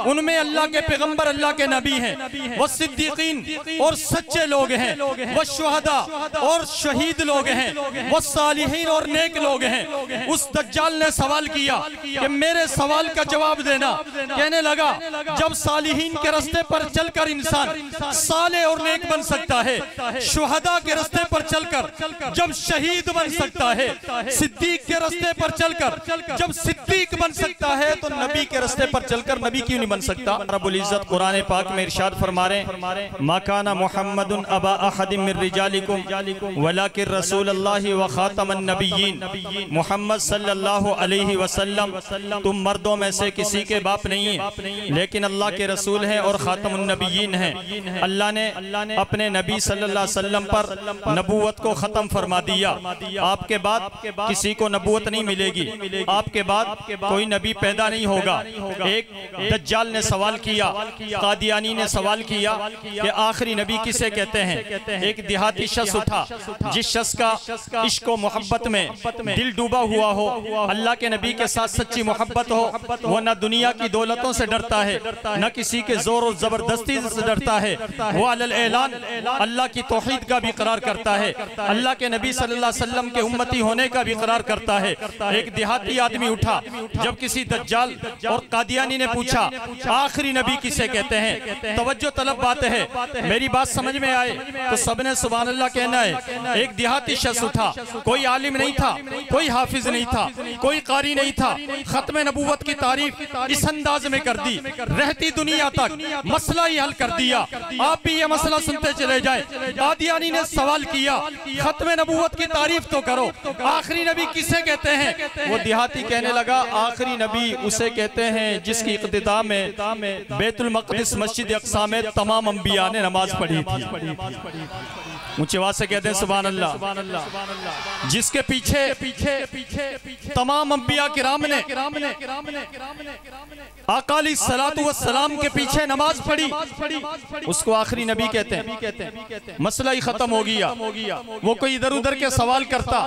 उनमें अल्लाह के पैगंबर अल्लाह के नबी हैं, वो सिद्दीकीन और सच्चे लोग हैं, वो शुहदा और शहीद लोग हैं, वो सालिहीन और नेक लोग हैं। उस दज्जाल ने सवाल किया कि मेरे सवाल का जवाब देना। कहने लगा जब सालिहीन के रास्ते पर चलकर इंसान साले और नेक बन सकता है, शुहदा के रास्ते पर चलकर जब शहीद बन सकता है, सिद्दीक के रास्ते पर चलकर जब सिद्दीक बन सकता है, तो नबी के रास्ते पर चलकर नबी क्यों नहीं बन सकता। रब्बुल इज्जत कुरान पाक में इरशाद फरमा रहे हैं, मा काना मुहम्मदुन अबा अहदिम मिन रिजालिकुम वलाकिन रसूलुल्लाहि व खातमन नबिय्यीन। मोहम्मद सल्लल्लाहु अलैहि वसल्लम तुम मर्दों में से किसी के बाप नहीं है, लेकिन अल्लाह के रसूल हैं और खातमुन नबिय्यीन हैं। अल्लाह ने अपने नबी सल्लल्लाहु अलैहि वसल्लम पर नबूवत को खत्म फरमा दिया। आपके बाद किसी को नबूवत नहीं मिलेगी, आपके बाद कोई नबी पैदा नहीं होगा। एक दज्जाल ने सवाल किया, कादियानी ने सवाल किया कि आखिरी नबी किसे कहते हैं। एक देहाती शख्स उठा, जिस शख्स का इश्क व मोहब्बत में दिल डूबा हुआ हो, अल्लाह के नबी के साथ सच्ची मोहब्बत हो, वो न दुनिया की दौलतों से डरता है, न किसी के जोर और जबरदस्ती से डरता है। वो अलल ऐलान अल्लाह की तौहीद का भी करार करता है, अल्लाह के नबी सल्लल्लाहु अलैहि वसल्लम के उम्मती होने का भी करार करता है। एक देहाती आदमी उठा, जब किसी दज्जाल और कादियानी ने पूछा आखिरी नबी किसे कहते हैं, तवज्जो तलब बात है, मेरी बात समझ में आए तो सबने सुभान अल्लाह कहना है। एक देहाती शख्स उठा, कोई आलिम नहीं था, कोई हाफिज नहीं था, कोई कारी नहीं था, खत्म नबूवत की तारीफ इस अंदाज में कर दी, रहती दुनिया तक मसला ही हल कर दिया। आप भी ये मसला सुनते चले जाए। कादियानी ने सवाल किया खत्म नबूवत की तारीफ तो करो, आखिरी नबी किसे कहते हैं। वो देहाती कहने लगा आखिरी नबी उसे कहते हैं जिसकी इक्तिदा में बैतुल मक़दिस मस्जिद अक़सा में तमाम अंबिया ने नमाज पढ़ी थी। ऊंची आवाज से कहते हैं सुभान अल्लाह। जिसके पीछे तमाम अंबिया किराम ने आका अलैहिस्सलातु वस्सलाम के पीछे नमाज पढ़ी, उसको आखिरी नबी कहते हैं। मसला ही खत्म हो गया। वो कोई इधर उधर के सवाल करता,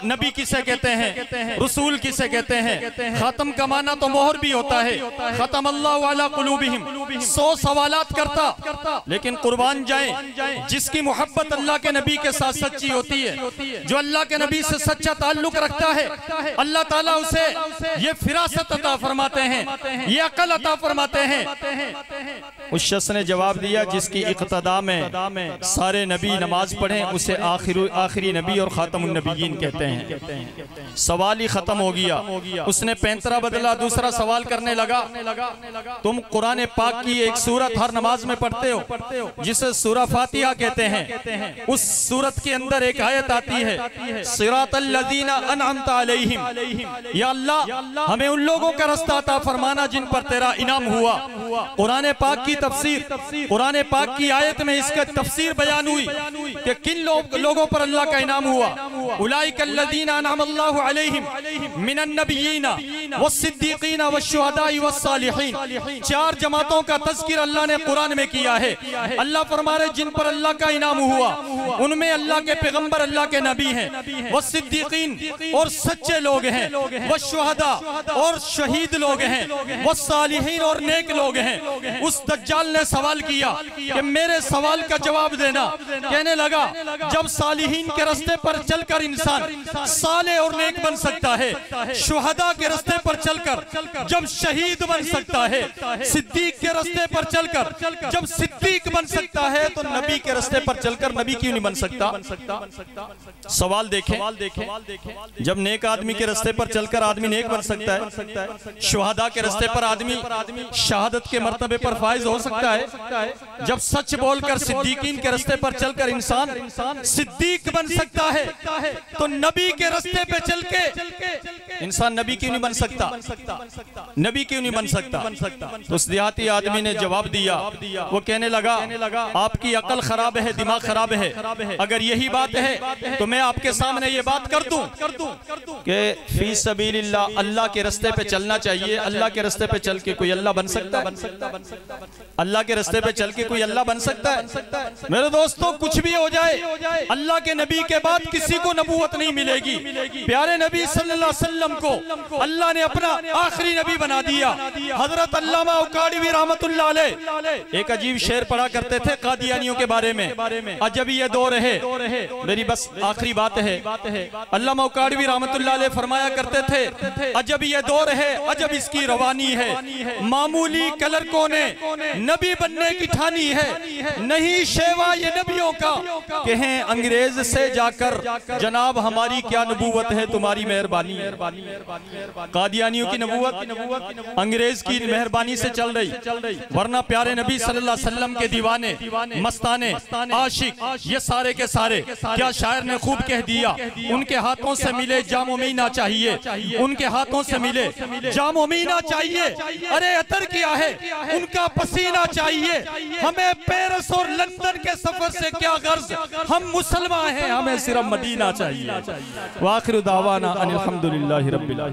नबी किसे कहते हैं, रसूल किसे कहते हैं। खातम का माना तो मोहर भी होता है, खतम अल्लाहु अला कुलूबिहिम, 100 सवालात करता। लेकिन कुर्बान जाए जिसकी मोहब्बत अल्लाह के नबी के साथ सच्ची होती है, जो अल्लाह के नबी से सच्चा ताल्लुक रखता है, अल्लाह ताला उसे ये फिरासत अता फरमाते हैं, ये अकल अता फरमाते हैं। उस शख्स ने जवाब दिया जिसकी इक्तदा में सारे नबी नमाज पढ़े उसे आखिरी नबी और खातमुन नबिय्यीन कहते हैं। सवाल ही खत्म हो गया। उसने पैंतरा बदला, दूसरा सवाल करने लगा, तुम कुरान पाक की एक सूरत हर नमाज में पढ़ते हो जिसे सूरा फातिहा कहते हैं। उस सूरत के अंदर एक आयत आती है, सिरातल लज़ीना अनअमता अलैहिम, या अल्लाह हमें उन लोगों का रास्ता अता फरमाना जिन पर तेरा इनाम हुआ। कुरान पाक की तफसीर, कुरान पाक की आयत में इसका तफसीर बयान हुई कि किन लोगों पर अल्लाह का इनाम हुआ। उलाइकल लज़ीना अनअमल्लाहु अलैहिम मिनन नबिय्यीना वस्सिद्दीकीना वश्शुहदाई वस्सालिहीन। 4 जमातों का तज़किर अल्लाह ने कुरान में किया है। अल्लाह फरमा रहे जिन पर अल्लाह का इनाम हुआ उनमें अल्लाह के पैगंबर अल्लाह के नबी हैं, वो सिद्दीकीन और सच्चे लोग हैं, वो शुहदा और शहीद लोग हैं, वो सालिहीन और नेक लोग हैं। उस दज्जाल ने सवाल किया कि मेरे सवाल का जवाब देना। कहने लगा जब सालिहीन के रास्ते पर चलकर इंसान साले और नेक बन सकता है, शुहदा के रास्ते पर चलकर जब शहीद बन सकता है, सिद्दीक के रास्ते पर चलकर जब सिद्दीक बन सकता है, तो नबी के रास्ते पर चलकर नबी क्यों नहीं बन सकता। सवाल देखें, जब नेक आदमी के रास्ते पर चलकर आदमी नेक बन सकता है, शुहदा के रास्ते पर आदमी शहादत के मर्तबे पर फाइज हो सकता है, जब सच बोलकर सिद्दीकीन के रास्ते पर चलकर इंसान सिद्दीक बन सकता है, तो नबी के रास्ते पे चल के इंसान नबी क्यों नहीं बन सकता। नबी क्यों नहीं बन सकता। तो उस देहाती आदमी ने जवाब दिया, वो कहने लगा आपकी अकल खराब है, दिमाग खराब है। अगर यही बात है तो मैं आपके सामने ये बात कर दूं कि फी सबीलिल्लाह अल्लाह के रास्ते पे चलना चाहिए। अल्लाह के रास्ते पे चल के कोई अल्लाह बन सकता है। अल्लाह के रास्ते पे चल के कोई अल्लाह बन सकता है। मेरे दोस्तों कुछ भी हो जाए, अल्लाह के नबी के बाद किसी को नबूवत नहीं मिलेगी। प्यारे नबी सल्लल्लाहु अलैहि वसल्लम वसल्लम को अल्लाह ने अपना आखिरी नबी बना दिया। हजरत अल्लामा उकाड़वी रहमतुल्लाह अलैह एक अजीब शेर पढ़ा करते थे कादियानियों के बारे में। अजब ये दौर है, मेरी बस आखिरी बात है। अल्लामा उकाड़वी रहमतुल्लाह अलैह फरमाया करते थे, अजब ये दौर है, अजब इसकी रवानी है, मामूली कलरकों ने नबी बनने की ठानी है, नहीं शेवा ये नबियों का, कहें अंग्रेज से जाकर जनाब हमारी क्या नबूवत है, तुम्हारी मेहरबानी है। कादियानियों की नबूवत अंग्रेज की मेहरबानी से चल रही, वरना प्यारे नबी सल्लल्लाहु अलैहि वसल्लम के दीवाने, मस्ताने, आशिक, ये सारे के सारे, क्या शायर ने खूब कह दिया, उनके हाथों से मिले जामो मीना चाहिए, उनके हाथों से मिले जामो मीना चाहिए। अरे अतर क्या है, उनका पसीना चाहिए, हमें पेरिस और लंदन के सफर से क्या गर्ज, हम मुसलमान हैं, हमें सिर्फ मदीना चाहिए। वाखिर दावाना अनिल हम्दुलिल्लाहि रब्बिल आलमीन।